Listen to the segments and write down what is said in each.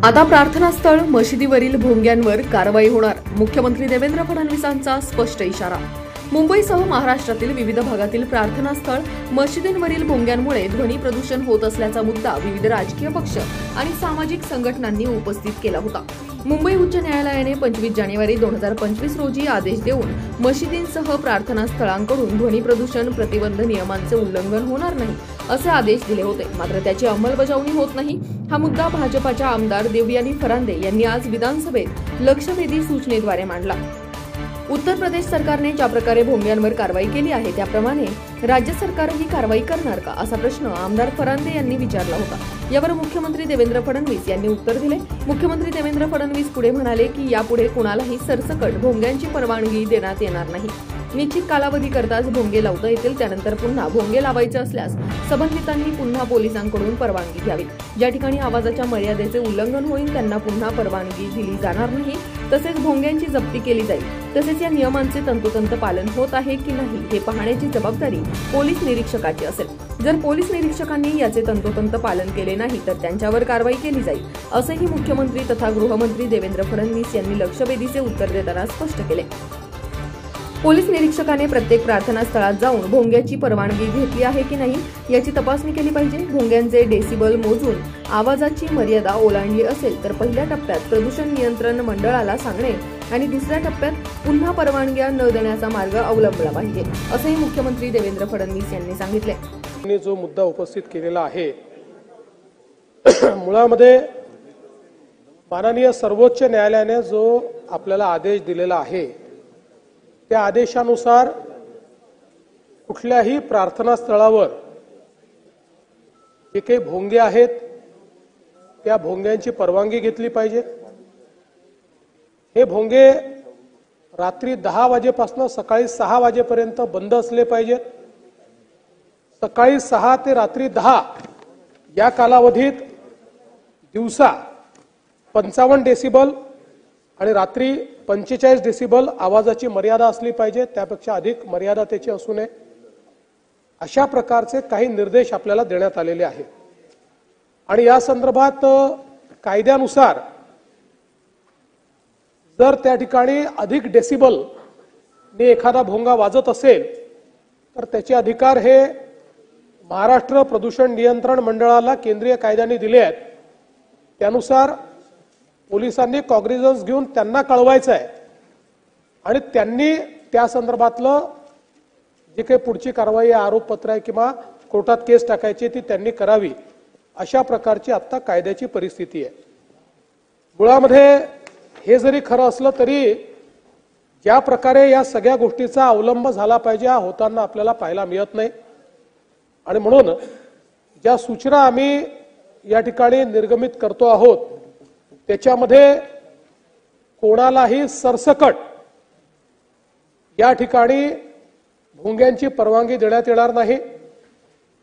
आता प्रार्थनास्थळ मशिदीवरील भोंग्यांवर कारवाई होणार. मुख्यमंत्री देवेंद्र फडणवीसांचा स्पष्ट इशारा. मुंबईसह महाराष्ट्रातील विविध भागातील प्रार्थनास्थळ मशिदींवरील भोंग्यांमुळे ध्वनी प्रदूषण होत असल्याचा मुद्दा विविध राजकीय पक्ष आणि सामाजिक संघटनांनी उपस्थित केला होता. मुंबई उच्च न्यायालयाने 25 जानेवारी 2025 रोजी आदेश देऊन मशिदींसह प्रार्थनास्थळांकडून ध्वनी प्रदूषण प्रतिबंध नियमांचे उल्लंघन होणार नाही असे आदेश दिले होते. मात्र त्याची अंमलबजावणी होत नाही. हा मुद्दा भाजपाच्या आमदार देवयानी फरांदे यांनी आज विधानसभेत लक्षवेधी सूचनेद्वारे मांडला. उत्तर प्रदेश सरकारने ज्या प्रकारे भोंग्यांवर कारवाई केली आहे त्याप्रमाणे राज्य सरकारही कारवाई करणार का, असा प्रश्न आमदार फरांदे यांनी विचारला होता. यावर मुख्यमंत्री देवेंद्र फडणवीस यांनी उत्तर दिले. मुख्यमंत्री देवेंद्र फडणवीस पुढे म्हणाले की यापुढे कुणालाही सरसकट भोंग्यांची परवानगी देण्यात येणार नाही. निश्चित कालावधी करताच भोंगे लावता येतील. त्यानंतर पुन्हा भोंगे लावायचे असल्यास संबंधितांनी पुन्हा पोलिसांकडून परवानगी घ्यावी. ज्या ठिकाणी आवाजाच्या मर्यादेचे उल्लंघन होईल त्यांना पुन्हा परवानगी दिली जाणार नाही. तसेच भोंग्यांची जप्ती केली जाईल. तसेच या नियमांचे तंतोतंत पालन होत आहे की नाही हे पाहण्याची जबाबदारी पोलीस निरीक्षकाची असेल. जर पोलीस निरीक्षकांनी याचे तंतोतंत पालन केले नाही तर त्यांच्यावर कारवाई केली जाईल, असेही मुख्यमंत्री तथा गृहमंत्री देवेंद्र फडणवीस यांनी लक्षवेधीचे उत्तर देताना स्पष्ट केले. पोलीस निरीक्षकाने प्रत्येक प्रार्थना स्थळात जाऊन भोंग्याची परवानगी घेतली आहे की नाही याची तपासणी केली पाहिजे. भोंग्यांचे डेसिबल मोजून आवाजाची मर्यादा ओलांडली असेल तर पहिल्या टप्प्यात प्रदूषण नियंत्रण मंडळाला सांगणे आणि दुसऱ्या टप्प्यात पुन्हा परवानग्या न देण्याचा मार्ग अवलंबला पाहिजे, असेही मुख्यमंत्री देवेंद्र फडणवीस यांनी सांगितले. जो मुद्दा उपस्थित केलेला आहे मुळामध्ये माननीय सर्वोच्च न्यायालयाने जो आपल्याला आदेश दिलेला आहे त्या आदेशानुसार कुठल्याही प्रार्थना स्थळावर जे काही भोंगे आहेत त्या भोंग्यांची परवानगी घेतली पाहिजे. हे भोंगे रात्री 10 वाजेपासून सकाळी 6 वाजेपर्यंत बंद असले पाहिजेत. सकाळी 6 ते रात्री 10 या कालावधीत दिवसा 55 डेसिबल आणि रात्री 45 डेसिबल आवाजाची मर्यादा असली पाहिजे. त्यापेक्षा अधिक मर्यादा त्याची असू नये. अशा प्रकारचे काही निर्देश आपल्याला देण्यात आलेले आहेत. आणि या संदर्भात कायद्यानुसार जर त्या ठिकाणी अधिक डेसिबल ने एखादा भोंगा वाजत असेल तर त्याचे अधिकार हे महाराष्ट्र प्रदूषण नियंत्रण मंडळाला केंद्रीय कायद्याने दिले आहेत. त्यानुसार पोलिसांनी कॉग्निझन्स घेऊन त्यांना कळवायचं आहे आणि त्यांनी त्या संदर्भातलं जे काही पुढची कारवाई आरोपपत्र आहे किंवा कोर्टात केस टाकायची ती त्यांनी करावी. अशा प्रकारची आता कायद्याची परिस्थिती आहे. मुळामध्ये हे जरी खरं असलं तरी ज्या प्रकारे या सगळ्या गोष्टीचा अवलंब झाला पाहिजे हा होताना आपल्याला पाहायला मिळत नाही. आणि म्हणून ज्या सूचना आम्ही या ठिकाणी निर्गमित करतो आहोत त्याच्यामध्ये कोणालाही सरसकट या ठिकाणी भोंग्यांची परवानगी देण्यात येणार नाही.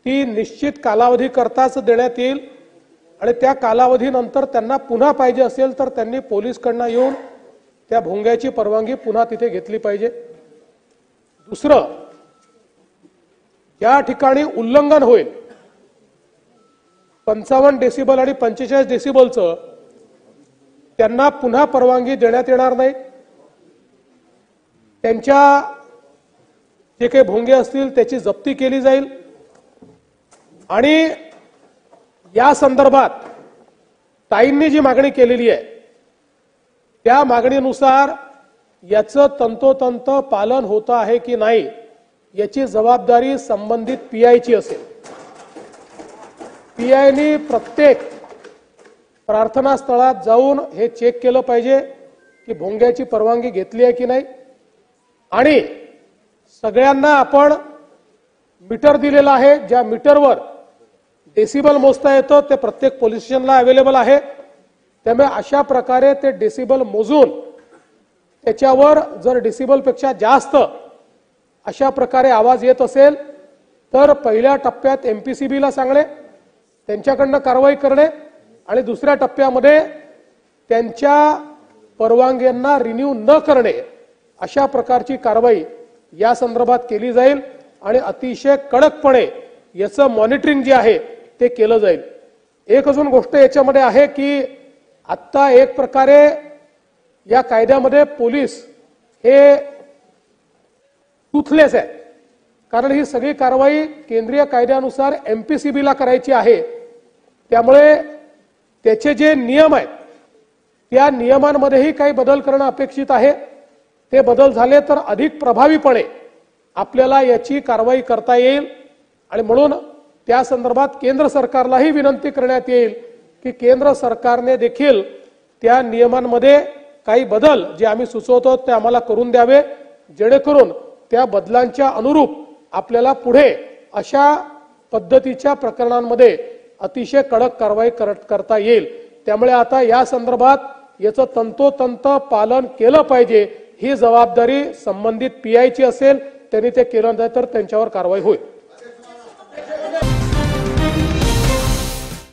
ती निश्चित कालावधी करताच देण्यात येईल आणि त्या कालावधीनंतर त्यांना पुन्हा पाहिजे असेल तर त्यांनी पोलीसकडनं येऊन त्या भोंग्याची परवानगी पुन्हा तिथे घेतली पाहिजे. दुसरं, या ठिकाणी उल्लंघन होईल 55 डेसिबल आणि 45 डेसिबलचं त्यांना पुन्हा परवानगी देण्यात येणार नाही. त्यांच्या जे काही भोंगे असतील त्याची जप्ती केली जाईल आणि या संदर्भात ताईंनी जी मागणी केलेली आहे त्या मागणीनुसार याचं तंतोतंत पालन होतं आहे की नाही याची जबाबदारी संबंधित पीआयची असेल. पीआयनी प्रत्येक प्रार्थना स्थळात जाऊन हे चेक केलं पाहिजे की भोंग्याची परवानगी घेतली आहे की नाही. आणि सगळ्यांना आपण मीटर दिलेला आहे. ज्या मीटरवर डेसिबल मोजता येतं ते प्रत्येक पोलीस स्टेशनला अवेलेबल आहे. त्यामुळे अशा प्रकारे ते डेसिबल मोजून त्याच्यावर जर डेसिबलपेक्षा जास्त अशा प्रकारे आवाज येत असेल तर पहिल्या टप्प्यात एमपीसीबीला सांगणे, त्यांच्याकडनं कारवाई करणे आणि दुसऱ्या टप्प्यामध्ये त्यांच्या परवानग्यांना रिन्यू न करणे अशा प्रकारची कारवाई या संदर्भात केली जाईल आणि अतिशय कडकपणे याचं मॉनिटरिंग जे आहे ते केलं जाईल. एक अजून गोष्ट याच्यामध्ये आहे की आत्ता एक प्रकारे या कायद्यामध्ये पोलीस हे टूथलेस आहे, कारण ही सगळी कारवाई केंद्रीय कायद्यानुसार एमपीसीबीला करायची आहे. त्यामुळे त्याचे जे नियम आहेत त्या नियमांमध्येही काही बदल करणं अपेक्षित आहे. ते बदल झाले तर अधिक प्रभावीपणे आपल्याला याची कारवाई करता येईल आणि म्हणून त्या संदर्भात केंद्र सरकारलाही विनंती करण्यात येईल की केंद्र सरकारने देखील त्या नियमांमध्ये काही बदल जे आम्ही सुचवतो ते आम्हाला करून द्यावे, जेणेकरून त्या बदलांच्या अनुरूप आपल्याला पुढे अशा पद्धतीच्या प्रकरणांमध्ये अतिशय कडक कारवाई करता येईल. त्यामुळे आता या संदर्भात याचं तंतोतंत पालन केलं पाहिजे. ही जबाबदारी संबंधित पीआयची असेल, त्यांनी ते केलं नाही तर त्यांच्यावर कारवाई होईल.